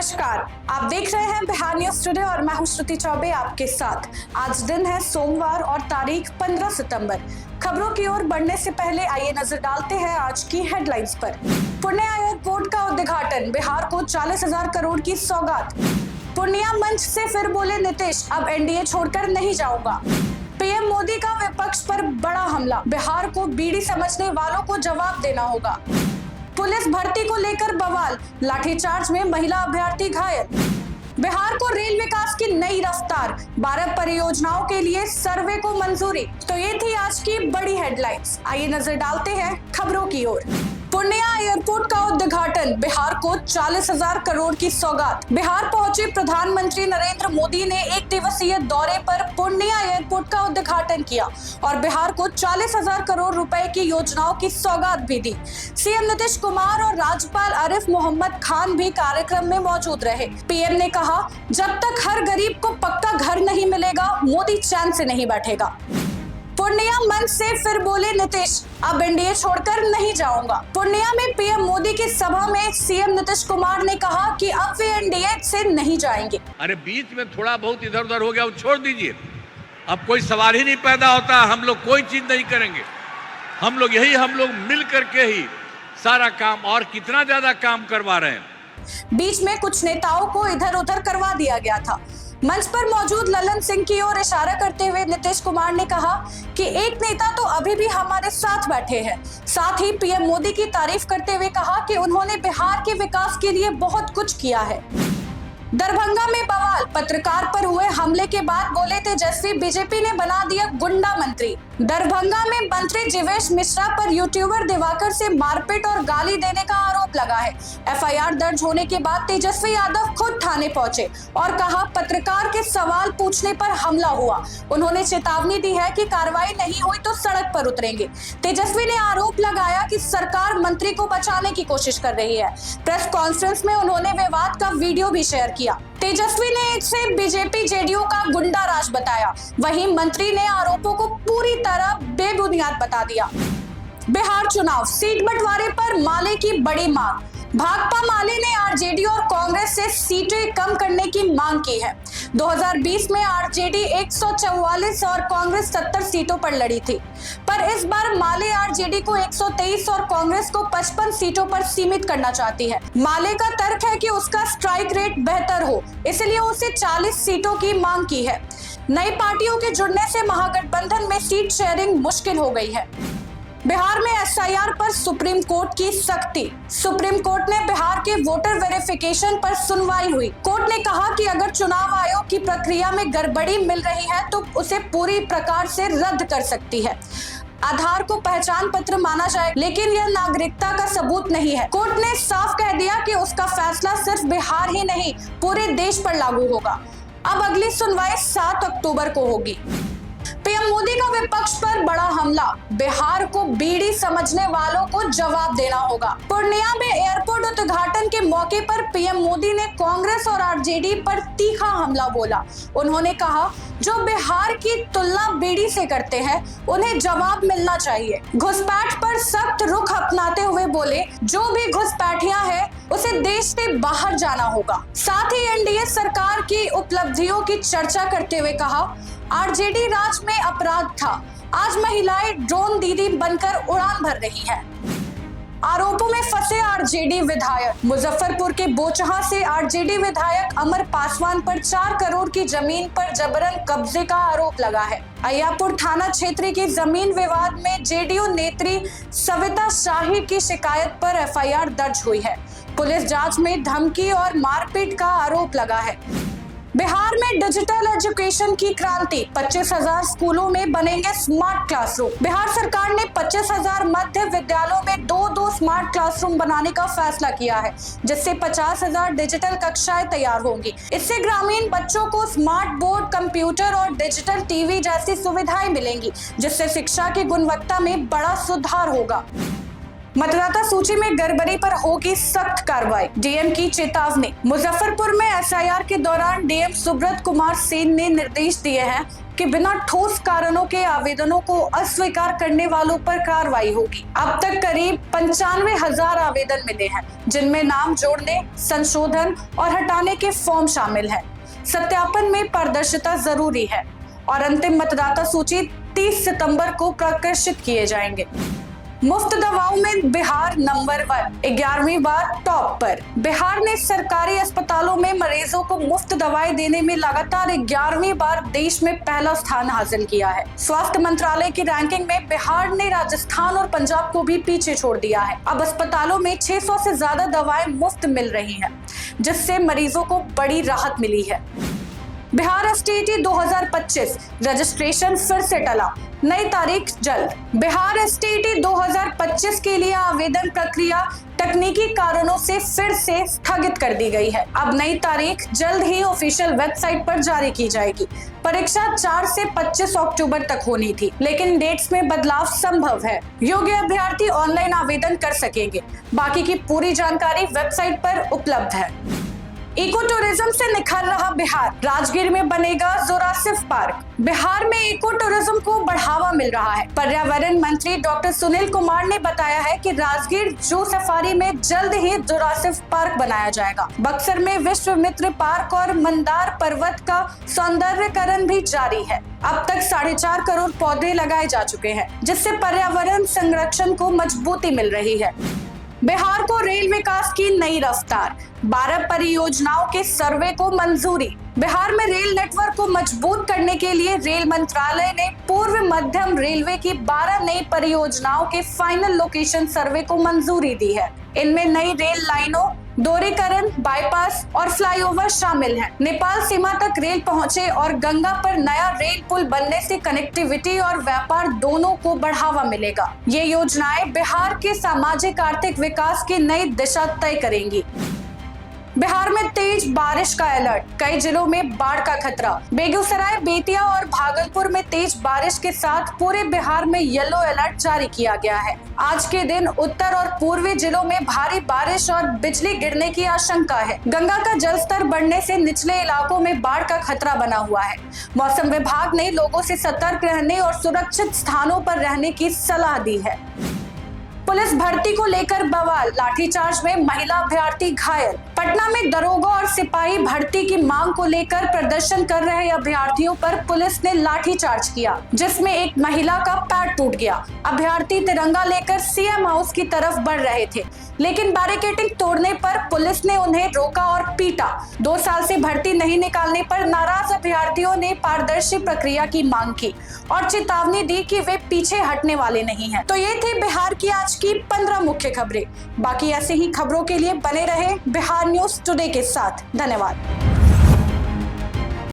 नमस्कार, आप देख रहे हैं बिहार न्यूज टुडे और मैं हूं श्रुति चौबे आपके साथ। आज दिन है सोमवार और तारीख 15 सितंबर। खबरों की ओर बढ़ने से पहले आइए नजर डालते हैं आज की हेडलाइंस पर। पूर्णिया एयरपोर्ट का उद्घाटन, बिहार को 40,000 करोड़ की सौगात। पूर्णिया मंच से फिर बोले नीतीश, अब एनडीए छोड़कर नहीं जाऊंगा। पीएम मोदी का विपक्ष पर बड़ा हमला, बिहार को बीड़ी समझने वालों को जवाब देना होगा। पुलिस भर्ती को लेकर बवाल, लाठीचार्ज में महिला अभ्यर्थी घायल। बिहार को रेल विकास की नई रफ्तार, 12 परियोजनाओं के लिए सर्वे को मंजूरी। तो ये थी आज की बड़ी हेडलाइंस। आइए नजर डालते हैं खबरों की ओर। पूर्णिया एयरपोर्ट का उद्घाटन, बिहार को 40,000 करोड़ की सौगात। बिहार पहुंचे प्रधानमंत्री नरेंद्र मोदी ने एक दिवसीय दौरे पर पूर्णिया एयरपोर्ट का उद्घाटन किया और बिहार को 40,000 करोड़ रुपए की योजनाओं की सौगात भी दी। सीएम नीतीश कुमार और राज्यपाल आरिफ मोहम्मद खान भी कार्यक्रम में मौजूद रहे। पीएम ने कहा, जब तक हर गरीब को पक्का घर नहीं मिलेगा, मोदी चैन से नहीं बैठेगा। पूर्णिया मंच से फिर बोले नीतीश, अब एनडीए छोड़कर नहीं जाऊंगा। पूर्णिया में पीएम मोदी की सभा में सीएम नीतीश कुमार ने कहा कि अब वे एनडीए से नहीं जाएंगे। अरे बीच में थोड़ा बहुत इधर उधर हो गया, वो छोड़ दीजिए। अब कोई सवाल ही नहीं पैदा होता। हम लोग कोई चीज नहीं करेंगे। हम लोग मिल करके ही सारा काम और कितना ज्यादा काम करवा रहे हैं। बीच में कुछ नेताओं को इधर उधर करवा दिया गया था। मंच पर मौजूद ललन सिंह की ओर इशारा करते हुए नीतीश कुमार ने कहा कि एक नेता तो अभी भी हमारे साथ बैठे हैं। साथ ही पीएम मोदी की तारीफ करते हुए कहा कि उन्होंने बिहार के विकास के लिए बहुत कुछ किया है। दरभंगा में बवाल, पत्रकार पर हुए हमले के बाद बोले तेजस्वी, बीजेपी ने बना दिया गुंडा मंत्री। दरभंगा में मंत्री जीवेश मिश्रा पर यूट्यूबर दिवाकर से मारपीट और गाली देने का आरोप लगा है। एफआईआर दर्ज होने के बाद तेजस्वी यादव खुद थाने पहुंचे और कहा, पत्रकार के सवाल पूछने पर हमला हुआ। उन्होंने चेतावनी दी है कि कार्रवाई नहीं हुई तो सड़क पर उतरेंगे। तेजस्वी ने आरोप लगाया कि सरकार मंत्री को बचाने की कोशिश कर रही है। प्रेस कॉन्फ्रेंस में उन्होंने विवाद का वीडियो भी शेयर किया। तेजस्वी ने इसे बीजेपी जेडीयू का गुंडा राज बताया। वहीं मंत्री ने आरोपों को पूरी तरह बेबुनियाद बता दिया। बिहार चुनाव, सीट बंटवारे पर माले की बड़ी मांग। भाकपा माले ने आरजेडी और कांग्रेस से सीटें कम करने की मांग की है। 2020 में आरजेडी 144 और कांग्रेस 70 सीटों पर लड़ी थी, पर इस बार माले आरजेडी को 123 और कांग्रेस को 55 सीटों पर सीमित करना चाहती है। माले का तर्क है कि उसका स्ट्राइक रेट बेहतर हो, इसलिए उसे 40 सीटों की मांग की है। नई पार्टियों के जुड़ने से महागठबंधन में सीट शेयरिंग मुश्किल हो गई है। बिहार में एसआईआर पर सुप्रीम कोर्ट की सख्ती। सुप्रीम कोर्ट ने बिहार के वोटर वेरिफिकेशन पर सुनवाई हुई। कोर्ट ने कहा कि अगर चुनाव आयोग की प्रक्रिया में गड़बड़ी मिल रही है तो उसे पूरी प्रकार से रद्द कर सकती है। आधार को पहचान पत्र माना जाए, लेकिन यह नागरिकता का सबूत नहीं है। कोर्ट ने साफ कह दिया कि उसका फैसला सिर्फ बिहार ही नहीं, पूरे देश पर लागू होगा। अब अगली सुनवाई 7 अक्टूबर को होगी। पीएम मोदी का विपक्ष पर बड़ा हमला, बिहार को बीड़ी समझने वालों को जवाब देना होगा। पूर्णिया में एयरपोर्ट उद्घाटन के मौके पर पीएम मोदी ने कांग्रेस और आरजेडी पर तीखा हमला बोला। उन्होंने कहा, जो बिहार की तुलना बीड़ी से करते हैं, उन्हें जवाब मिलना चाहिए। घुसपैठ पर सख्त रुख अपनाते हुए बोले, जो भी घुसपैठियां हैं, उसे देश से बाहर जाना होगा। साथ ही एनडीए सरकार की उपलब्धियों की चर्चा करते हुए कहा, आरजेडी राज में अपराध था, आज महिलाएं ड्रोन दीदी बनकर उड़ान भर रही हैं। आरोपों में फंसे आरजेडी विधायक। मुजफ्फरपुर के बोचहा से आरजेडी विधायक अमर पासवान पर 4 करोड़ की जमीन पर जबरन कब्जे का आरोप लगा है। अय्यापुर थाना क्षेत्र की जमीन विवाद में जेडीयू नेत्री सविता शाही की शिकायत पर एफआईआर दर्ज हुई है। पुलिस जांच में धमकी और मारपीट का आरोप लगा है। बिहार में डिजिटल एजुकेशन की क्रांति, 25,000 स्कूलों में बनेंगे स्मार्ट क्लासरूम। बिहार सरकार ने 25,000 मध्य विद्यालयों में 2 स्मार्ट क्लासरूम बनाने का फैसला किया है, जिससे 50,000 डिजिटल कक्षाएं तैयार होंगी। इससे ग्रामीण बच्चों को स्मार्ट बोर्ड, कंप्यूटर और डिजिटल टीवी जैसी सुविधाएं मिलेंगी, जिससे शिक्षा की गुणवत्ता में बड़ा सुधार होगा। मतदाता सूची में गड़बड़ी पर होगी सख्त कार्रवाई, डीएम की चेतावनी। मुजफ्फरपुर में एसआईआर के दौरान डीएम सुब्रत कुमार सेन ने निर्देश दिए हैं कि बिना ठोस कारणों के आवेदनों को अस्वीकार करने वालों पर कार्रवाई होगी। अब तक करीब 95,000 आवेदन मिले हैं, जिनमें नाम जोड़ने, संशोधन और हटाने के फॉर्म शामिल हैं। सत्यापन में पारदर्शिता जरूरी है और अंतिम मतदाता सूची 30 सितंबर को प्रकाशित किए जाएंगे। मुफ्त दवाओं में बिहार नंबर 1, 11वीं बार टॉप पर। बिहार ने सरकारी अस्पतालों में मरीजों को मुफ्त दवाएं देने में लगातार 11वीं बार देश में पहला स्थान हासिल किया है। स्वास्थ्य मंत्रालय की रैंकिंग में बिहार ने राजस्थान और पंजाब को भी पीछे छोड़ दिया है। अब अस्पतालों में 600 से ज्यादा दवाएं मुफ्त मिल रही हैं, जिससे मरीजों को बड़ी राहत मिली है। बिहार एसटीईटी 2025 रजिस्ट्रेशन फिर से टला, नई तारीख जल्द। बिहार एसटीईटी 2025 के लिए आवेदन प्रक्रिया तकनीकी कारणों से फिर से स्थगित कर दी गई है। अब नई तारीख जल्द ही ऑफिशियल वेबसाइट पर जारी की जाएगी। परीक्षा 4 से 25 अक्टूबर तक होनी थी, लेकिन डेट्स में बदलाव संभव है। योग्य अभ्यर्थी ऑनलाइन आवेदन कर सकेंगे। बाकी की पूरी जानकारी वेबसाइट पर उपलब्ध है। इको टूरिज्म से निखर रहा बिहार, राजगीर में बनेगा जुरासिफ पार्क। बिहार में इको टूरिज्म को बढ़ावा मिल रहा है। पर्यावरण मंत्री डॉक्टर सुनील कुमार ने बताया है कि राजगीर जू सफारी में जल्द ही जुरासिफ पार्क बनाया जाएगा। बक्सर में विश्वामित्र पार्क और मंदार पर्वत का सौंदर्यकरण भी जारी है। अब तक 4.5 करोड़ पौधे लगाए जा चुके हैं, जिससे पर्यावरण संरक्षण को मजबूती मिल रही है। बिहार को रेल विकास की नई रफ्तार, 12 परियोजनाओं के सर्वे को मंजूरी। बिहार में रेल नेटवर्क को मजबूत करने के लिए रेल मंत्रालय ने पूर्व मध्यम रेलवे की 12 नई परियोजनाओं के फाइनल लोकेशन सर्वे को मंजूरी दी है। इनमें नई रेल लाइनों, दोहरीकरण, बाईपास और फ्लाईओवर शामिल हैं। नेपाल सीमा तक रेल पहुंचे और गंगा पर नया रेल पुल बनने से कनेक्टिविटी और व्यापार दोनों को बढ़ावा मिलेगा। ये योजनाएं बिहार के सामाजिक आर्थिक विकास की नई दिशा तय करेंगी। बिहार में तेज बारिश का अलर्ट, कई जिलों में बाढ़ का खतरा। बेगूसराय, बेतिया और भागलपुर में तेज बारिश के साथ पूरे बिहार में येलो अलर्ट जारी किया गया है। आज के दिन उत्तर और पूर्वी जिलों में भारी बारिश और बिजली गिरने की आशंका है। गंगा का जलस्तर बढ़ने से निचले इलाकों में बाढ़ का खतरा बना हुआ है। मौसम विभाग ने लोगों से सतर्क रहने और सुरक्षित स्थानों पर रहने की सलाह दी है। पुलिस भर्ती को लेकर बवाल, लाठीचार्ज में महिला अभ्यर्थी घायल। पटना में दरोगा और सिपाही भर्ती की मांग को लेकर प्रदर्शन कर रहे अभ्यर्थियों पर पुलिस ने लाठीचार्ज किया, जिसमें एक महिला का पैर टूट गया। अभ्यर्थी तिरंगा लेकर सीएम हाउस की तरफ बढ़ रहे थे, लेकिन बैरिकेडिंग तोड़ने पर पुलिस ने उन्हें रोका और पीटा। 2 साल से भर्ती नहीं निकालने पर नाराज अभ्यर्थियों ने पारदर्शी प्रक्रिया की मांग की और चेतावनी दी कि वे पीछे हटने वाले नहीं हैं। तो ये थी बिहार की आज की 15 मुख्य खबरें। बाकी ऐसे ही खबरों के लिए बने रहे बिहार न्यूज टुडे के साथ। धन्यवाद।